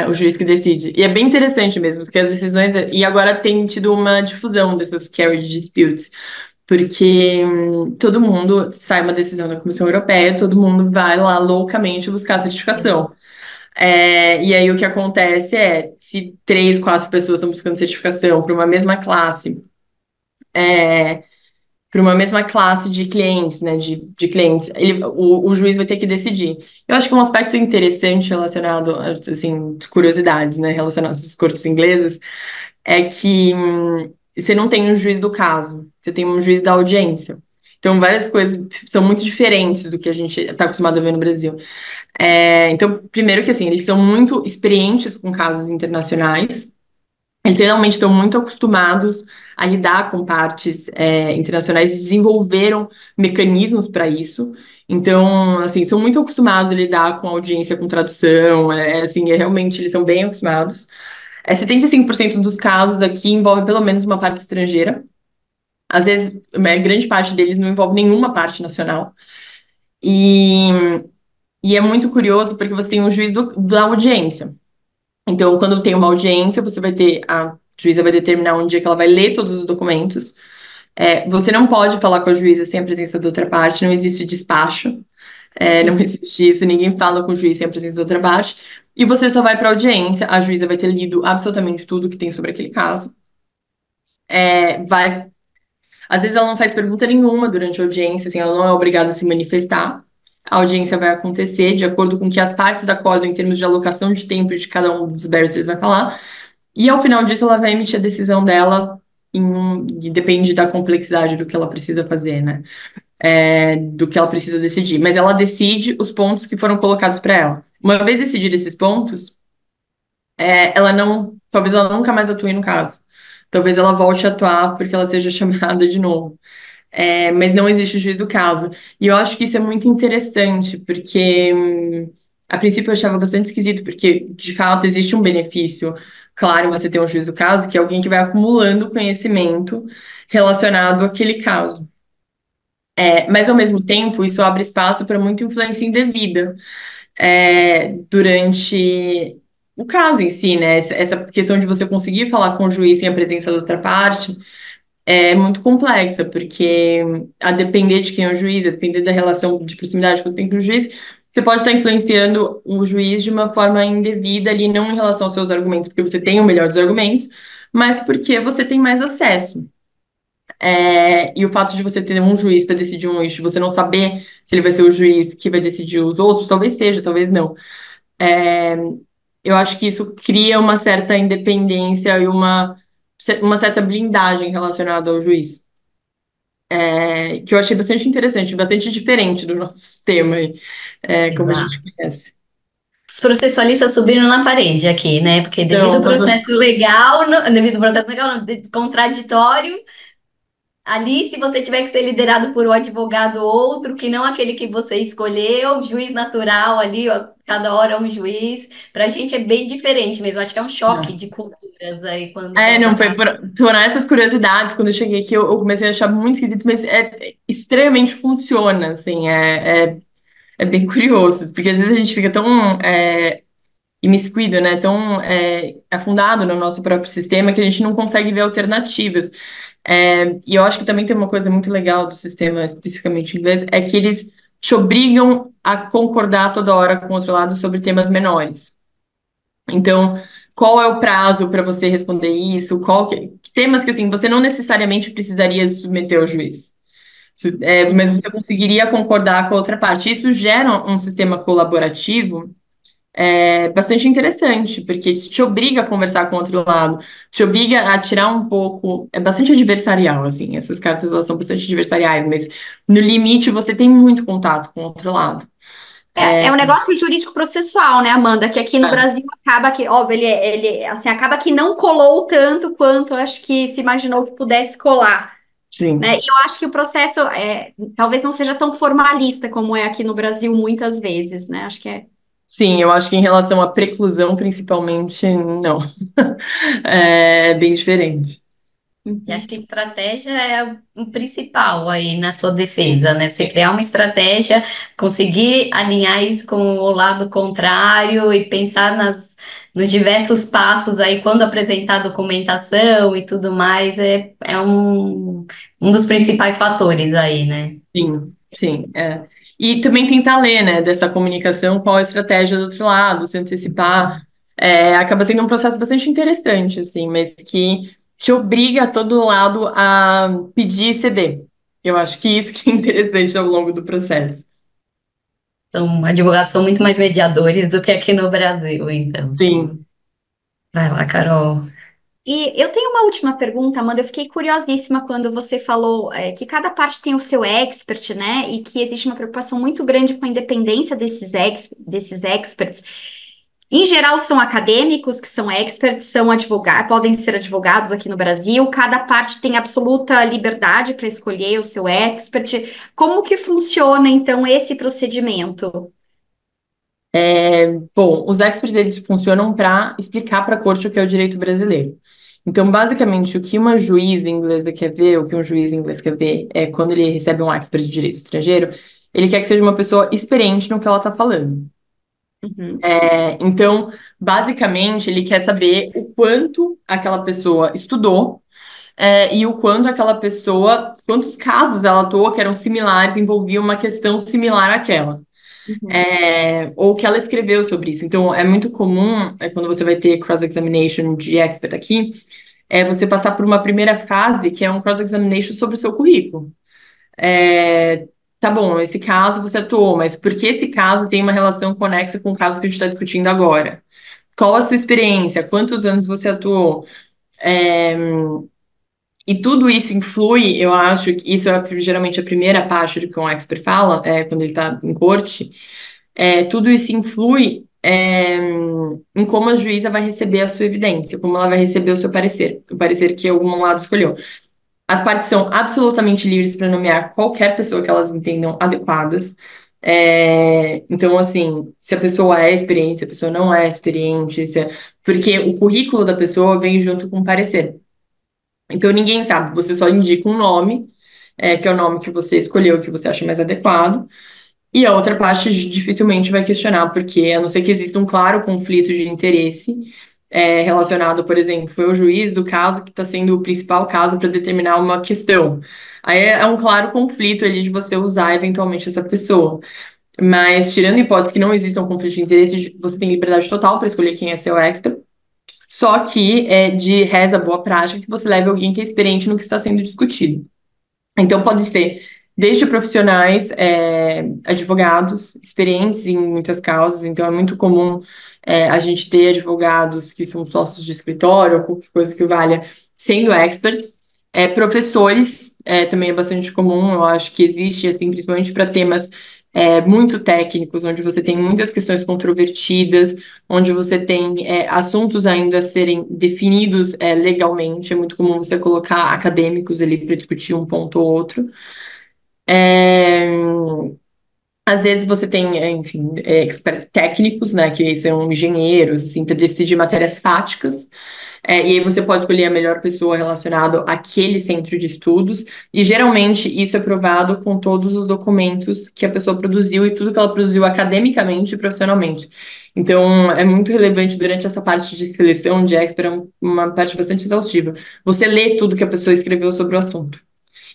O juiz que decide. E é bem interessante mesmo, porque as decisões. E agora tem tido uma difusão dessas carriage disputes, porque todo mundo sai uma decisão da Comissão Europeia, todo mundo vai lá loucamente buscar a certificação. E aí o que acontece se 3, 4 pessoas estão buscando certificação para uma mesma classe, para uma mesma classe de clientes, né? De clientes, o juiz vai ter que decidir. Eu acho que um aspecto interessante relacionado, assim, curiosidades, né, relacionadas às cortes inglesas, é que você não tem um juiz do caso, você tem um juiz da audiência. Então, várias coisas são muito diferentes do que a gente está acostumado a ver no Brasil. Então, primeiro que, assim, eles são muito experientes com casos internacionais, eles realmente estão muito acostumados a lidar com partes, internacionais e desenvolveram mecanismos para isso. Então, assim, são muito acostumados a lidar com audiência, com tradução, assim, realmente eles são bem acostumados. 75% dos casos aqui envolve pelo menos uma parte estrangeira. Às vezes, grande parte deles não envolve nenhuma parte nacional. E, e é muito curioso porque você tem um juiz da audiência. Então, quando tem uma audiência, a juíza vai determinar um dia que ela vai ler todos os documentos. Você não pode falar com a juíza sem a presença da outra parte, não existe despacho, não existe isso, ninguém fala com o juiz sem a presença da outra parte. E você só vai para a audiência, a juíza vai ter lido absolutamente tudo que tem sobre aquele caso. Vai Às vezes ela não faz pergunta nenhuma durante a audiência, assim, ela não é obrigada a se manifestar. A audiência vai acontecer de acordo com o que as partes acordam em termos de alocação de tempo de cada um dos barristers vai falar. E ao final disso ela vai emitir a decisão dela e depende da complexidade do que ela precisa fazer, né? Do que ela precisa decidir. Mas ela decide os pontos que foram colocados para ela. Uma vez decididos esses pontos, talvez ela nunca mais atue no caso. Talvez ela volte a atuar porque ela seja chamada de novo. Mas não existe o juiz do caso. E eu acho que isso é muito interessante, porque a princípio eu achava bastante esquisito, porque de fato existe um benefício, claro, em você ter um juiz do caso, que é alguém que vai acumulando conhecimento relacionado àquele caso. Mas ao mesmo tempo, isso abre espaço para muita influência indevida durante o caso em si, né? Essa questão de você conseguir falar com o juiz sem a presença da outra parte é muito complexa, porque a depender de quem é o juiz, a depender da relação de proximidade que você tem com o juiz, você pode estar influenciando o juiz de uma forma indevida ali, não em relação aos seus argumentos, porque você tem o melhor dos argumentos, mas porque você tem mais acesso. E o fato de você ter um juiz para decidir um eixo, você não saber se ele vai ser o juiz que vai decidir os outros, talvez seja, talvez não. Eu acho que isso cria uma certa independência e uma certa blindagem relacionada ao juiz. Que eu achei bastante interessante, bastante diferente do nosso sistema aí, como a gente Exato. conhece. Os processualistas subiram na parede aqui, né? Porque devido ao Então, processo legal, devido ao processo legal, não, contraditório, ali, se você tiver que ser liderado por um advogado outro, que não aquele que você escolheu, juiz natural ali, ó, cada hora um juiz, pra gente é bem diferente mesmo. Acho que é um choque de culturas aí quando não, passa para. foram essas curiosidades, quando eu cheguei aqui, eu comecei a achar muito esquisito, mas extremamente funciona, assim, é bem curioso, porque às vezes a gente fica tão imiscuído, né, tão afundado no nosso próprio sistema que a gente não consegue ver alternativas. E eu acho que também tem uma coisa muito legal do sistema, especificamente inglês, é que eles te obrigam a concordar toda hora com o outro lado sobre temas menores. Então, qual é o prazo para você responder isso? Temas que assim, você não necessariamente precisaria submeter ao juiz. Mas você conseguiria concordar com a outra parte. Isso gera um sistema colaborativo bastante interessante, porque isso te obriga a conversar com o outro lado, te obriga a tirar um pouco. É bastante adversarial, assim. Essas cartas elas são bastante adversariais, mas no limite você tem muito contato com o outro lado. É um negócio jurídico processual, né, Amanda? Que aqui no É, Brasil acaba que, óbvio, ele assim, acaba que não colou tanto quanto eu acho que se imaginou que pudesse colar, né? sim. E eu acho que o processo talvez não seja tão formalista como é aqui no Brasil muitas vezes, né? Acho que é. Sim, eu acho que em relação à preclusão, principalmente, não. É bem diferente. E Uhum. acho que estratégia é o principal aí na sua defesa, né? Você criar uma estratégia, conseguir alinhar isso com o lado contrário e pensar nos diversos passos aí, quando apresentar documentação e tudo mais, é um dos principais fatores aí, né? Sim, sim. E também tentar ler, né, dessa comunicação, qual a estratégia do outro lado, se antecipar. Acaba sendo um processo bastante interessante, assim, mas que te obriga a todo lado a pedir e ceder. Eu acho que isso que é interessante ao longo do processo. Então, advogados são muito mais mediadores do que aqui no Brasil, então. Sim. Vai lá, Carol. E eu tenho uma última pergunta, Amanda. Eu fiquei curiosíssima quando você falou que cada parte tem o seu expert, né? E que existe uma preocupação muito grande com a independência desses experts. Em geral, são acadêmicos que são experts, são advogados, podem ser advogados aqui no Brasil. Cada parte tem absoluta liberdade para escolher o seu expert. Como que funciona, então, esse procedimento? Bom, os experts eles funcionam para explicar para a corte o que é o direito brasileiro. Então, basicamente, o que uma juíza inglesa quer ver, o que um juiz inglês quer ver, é quando ele recebe um expert de direito estrangeiro, ele quer que seja uma pessoa experiente no que ela está falando. Uhum, Então, basicamente, ele quer saber o quanto aquela pessoa estudou, e o quanto aquela pessoa, quantos casos ela atuou que eram similares, envolviam uma questão similar àquela. uhum, Ou que ela escreveu sobre isso. Então, é muito comum, quando você vai ter cross-examination de expert aqui, você passar por uma primeira fase, que é um cross-examination sobre o seu currículo. É, tá bom, esse caso você atuou, mas por que esse caso tem uma relação conexa com o caso que a gente está discutindo agora? Qual a sua experiência? Quantos anos você atuou? É, e tudo isso influi, eu acho que isso é geralmente a primeira parte do que um expert fala, quando ele está em corte. Tudo isso influi, em como a juíza vai receber a sua evidência, como ela vai receber o parecer que algum lado escolheu. As partes são absolutamente livres para nomear qualquer pessoa que elas entendam adequadas. Então, assim, se a pessoa é experiente, se a pessoa não é experiente, porque o currículo da pessoa vem junto com o parecer. Então, ninguém sabe, você só indica um nome, que é o nome que você escolheu, que você acha mais adequado. E a outra parte dificilmente vai questionar, porque a não ser que exista um claro conflito de interesse relacionado, por exemplo, foi o juiz do caso que está sendo o principal caso para determinar uma questão. Aí é um claro conflito ali de você usar eventualmente essa pessoa. Mas, tirando a hipótese que não exista um conflito de interesse, você tem liberdade total para escolher quem é seu expert. Só que de reza boa prática que você leve alguém que é experiente no que está sendo discutido. Então, pode ser desde profissionais, advogados, experientes em muitas causas. Então, é muito comum a gente ter advogados que são sócios de escritório, ou qualquer coisa que valha, sendo experts. Professores, também é bastante comum. Eu acho que existe, assim, principalmente para temas muito técnicos, onde você tem muitas questões controvertidas, onde você tem assuntos ainda a serem definidos legalmente. É muito comum você colocar acadêmicos ali para discutir um ponto ou outro. É, Às vezes você tem, enfim, técnicos, né, que são engenheiros, assim, para decidir matérias fáticas. E aí você pode escolher a melhor pessoa relacionada àquele centro de estudos. E geralmente isso é provado com todos os documentos que a pessoa produziu e tudo que ela produziu academicamente e profissionalmente. Então, é muito relevante durante essa parte de seleção de expert, uma parte bastante exaustiva. Você lê tudo que a pessoa escreveu sobre o assunto.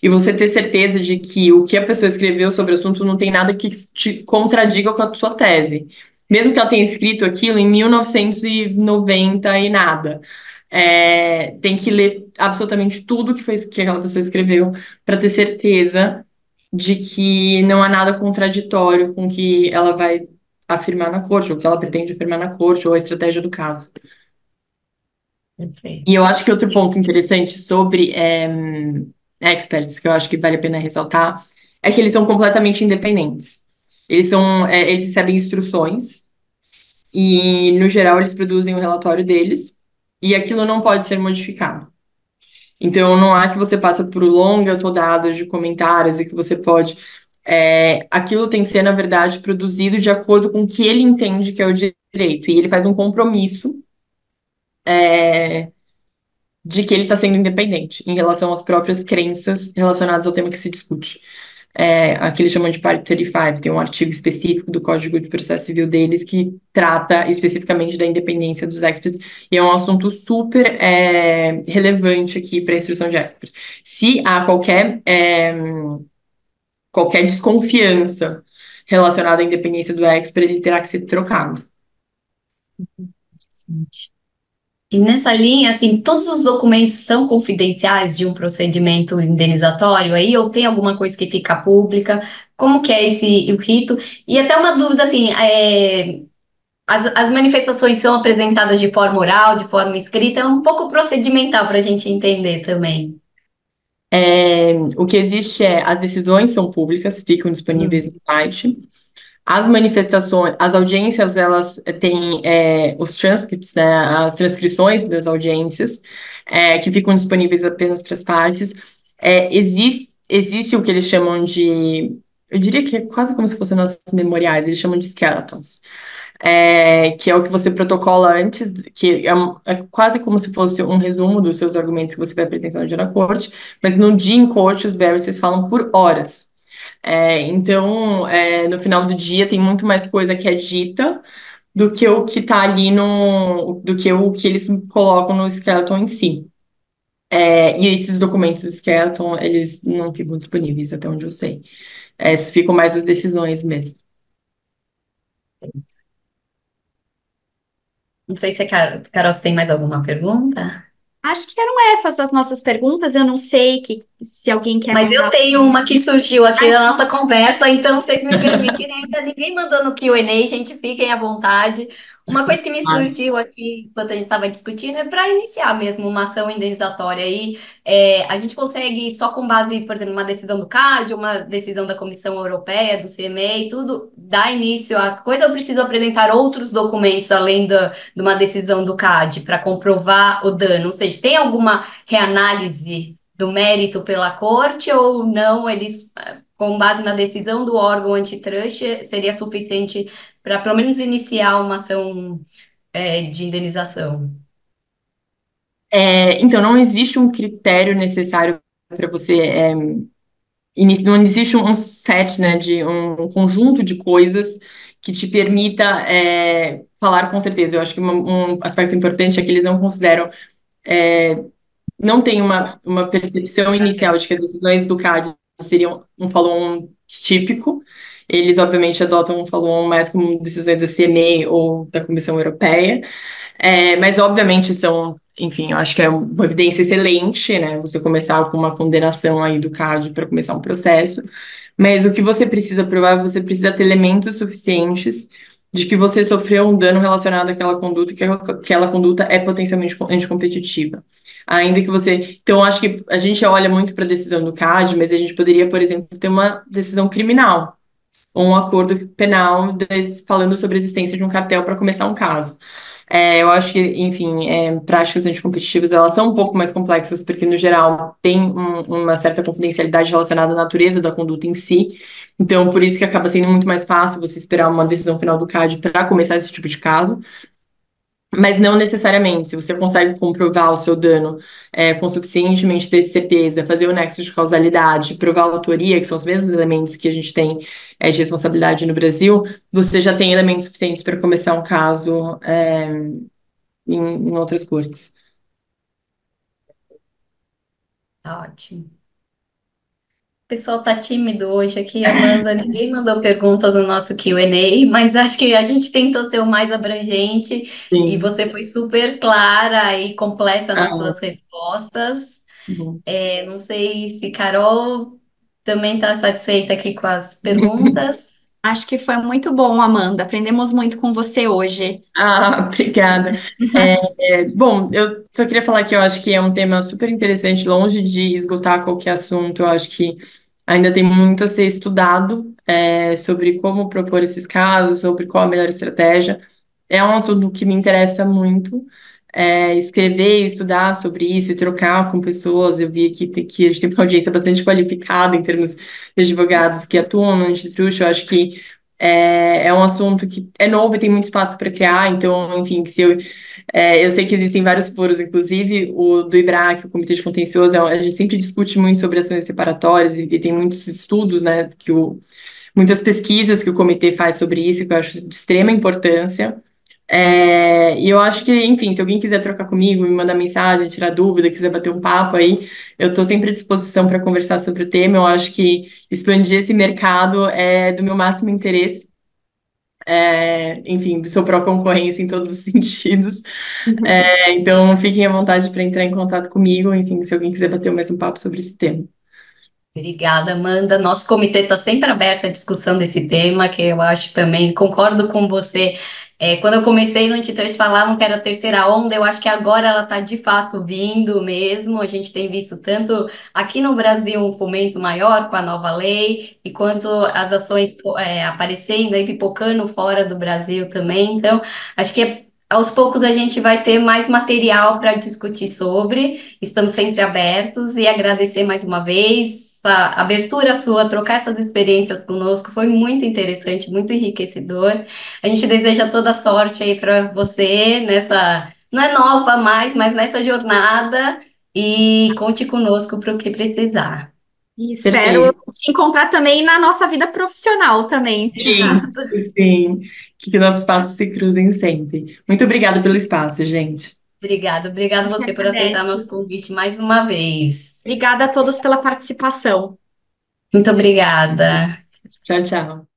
E você ter certeza de que o que a pessoa escreveu sobre o assunto não tem nada que te contradiga com a sua tese. Mesmo que ela tenha escrito aquilo em 1990 e nada. Tem que ler absolutamente tudo que aquela pessoa escreveu para ter certeza de que não há nada contraditório com o que ela vai afirmar na corte, ou o que ela pretende afirmar na corte, ou a estratégia do caso. Perfeito. E eu acho que outro ponto interessante sobre experts, que eu acho que vale a pena ressaltar, é que eles são completamente independentes. Eles recebem instruções e, no geral, eles produzem o relatório deles e aquilo não pode ser modificado. Então, não há que você passe por longas rodadas de comentários e que você pode. Aquilo tem que ser, na verdade, produzido de acordo com o que ele entende que é o direito. E ele faz um compromisso de que ele está sendo independente em relação às próprias crenças relacionadas ao tema que se discute. Aqui eles chamam de Part 35, tem um artigo específico do Código de Processo Civil deles que trata especificamente da independência dos experts, e é um assunto super relevante aqui para a instrução de experts. Se há qualquer desconfiança relacionada à independência do expert, ele terá que ser trocado. Interessante. E nessa linha, assim, todos os documentos são confidenciais de um procedimento indenizatório aí, ou tem alguma coisa que fica pública? Como que é esse o rito? E até uma dúvida, assim, as manifestações são apresentadas de forma oral, de forma escrita, é um pouco procedimental para a gente entender também. O que existe as decisões são públicas, ficam disponíveis Hum. no site. As manifestações, as audiências, elas têm os transcripts, né, as transcrições das audiências, que ficam disponíveis apenas para as partes. Existe o que eles chamam de, eu diria que é quase como se fossem nossos memoriais, eles chamam de skeletons, que é o que você protocola antes, que é quase como se fosse um resumo dos seus argumentos que você vai apresentar no dia na corte, mas no dia em corte os barristers falam por horas. Então, no final do dia tem muito mais coisa que é dita do que o que tá ali do que o que eles colocam no skeleton em si. E esses documentos do skeleton, eles não ficam disponíveis, até onde eu sei. Ficam mais as decisões mesmo. Não sei se a Carol, você tem mais alguma pergunta? Acho que eram essas as nossas perguntas. Eu não sei se alguém quer Mas eu mandar. tenho uma que surgiu aqui Ai, na nossa conversa, então, vocês me permitirem, ainda ninguém mandou no Q&A, gente, fiquem à vontade. Uma coisa que me Ah, surgiu aqui, enquanto a gente estava discutindo, é para iniciar mesmo uma ação indenizatória. Aí, a gente consegue, só com base, por exemplo, uma decisão do CAD, uma decisão da Comissão Europeia, do CME e tudo, dar início à coisa, eu preciso apresentar outros documentos além de uma decisão do CAD para comprovar o dano. Ou seja, tem alguma reanálise do mérito pela corte ou não, eles, com base na decisão do órgão antitrust, seria suficiente para pelo menos iniciar uma ação, de indenização? então, não existe um critério necessário para você. Não existe um set, né, de um conjunto de coisas que te permita falar com certeza. Eu acho que um aspecto importante é que eles não consideram, não tem uma percepção inicial de que as decisões do CAD seriam um follow-on típico. Eles, obviamente, adotam um follow-on mais como decisões da CME ou da Comissão Europeia. Mas, obviamente, enfim, eu acho que é uma evidência excelente, né? Você começar com uma condenação aí do CAD para começar um processo. Mas o que você precisa provar, você precisa ter elementos suficientes de que você sofreu um dano relacionado àquela conduta e que aquela conduta é potencialmente anticompetitiva. Ainda que você. Então, eu acho que a gente olha muito para a decisão do CAD, mas a gente poderia, por exemplo, ter uma decisão criminal ou um acordo penal falando sobre a existência de um cartel para começar um caso. Eu acho que, enfim, práticas anticompetitivas, elas são um pouco mais complexas, porque, no geral, tem uma certa confidencialidade relacionada à natureza da conduta em si. Então, por isso que acaba sendo muito mais fácil você esperar uma decisão final do CAD para começar esse tipo de caso. Mas não necessariamente. Se você consegue comprovar o seu dano com suficientemente de certeza, fazer o nexo de causalidade, provar a autoria, que são os mesmos elementos que a gente tem de responsabilidade no Brasil, você já tem elementos suficientes para começar um caso em outras cortes. Ótimo. O pessoal tá tímido hoje aqui, Amanda. Ninguém mandou perguntas no nosso Q&A, mas acho que a gente tentou ser o mais abrangente e Sim. você foi super clara e completa nas Ah, suas respostas. bom. Não sei se Carol também está satisfeita aqui com as perguntas. acho que foi muito bom, Amanda. Aprendemos muito com você hoje. Obrigada. Bom, eu só queria falar que eu acho que é um tema super interessante, longe de esgotar qualquer assunto. Eu acho que ainda tem muito a ser estudado, sobre como propor esses casos, sobre qual a melhor estratégia. É um assunto que me interessa muito. Escrever e estudar sobre isso e trocar com pessoas. Eu vi que a gente tem uma audiência bastante qualificada em termos de advogados que atuam no antitruste. Eu acho que é um assunto que é novo e tem muito espaço para criar. Então, enfim, eu sei que existem vários foros, inclusive o do IBRAC, o Comitê de Contencioso. A gente sempre discute muito sobre ações separatórias e tem muitos estudos, né, muitas pesquisas que o comitê faz sobre isso, que eu acho de extrema importância. E eu acho que, enfim, se alguém quiser trocar comigo, me mandar mensagem, tirar dúvida, quiser bater um papo aí, eu estou sempre à disposição para conversar sobre o tema. Eu acho que expandir esse mercado é do meu máximo interesse. enfim, sou pró-concorrência em todos os sentidos. Então, fiquem à vontade para entrar em contato comigo, enfim, se alguém quiser bater o mesmo papo sobre esse tema. Obrigada, Amanda. Nosso comitê está sempre aberto à discussão desse tema, que eu acho também, concordo com você. Quando eu comecei no Antitrust, falavam que era a terceira onda, eu acho que agora ela está de fato vindo mesmo. A gente tem visto tanto aqui no Brasil um fomento maior com a nova lei, e quanto as ações aparecendo e pipocando fora do Brasil também. Então, acho que aos poucos a gente vai ter mais material para discutir sobre. Estamos sempre abertos e agradecer mais uma vez essa abertura sua, trocar essas experiências conosco, foi muito interessante, muito enriquecedor. A gente deseja toda sorte aí para você nessa, não é nova mais, mas nessa jornada e conte conosco para o que precisar. E espero Perfeito. te encontrar também na nossa vida profissional também. Sim, sim. Que nossos passos se cruzem sempre. Muito obrigada pelo espaço, gente. Obrigada, A obrigada gente você por aceitar nosso agradece. convite mais uma vez. Obrigada a todos pela participação. Muito obrigada. Tchau, tchau.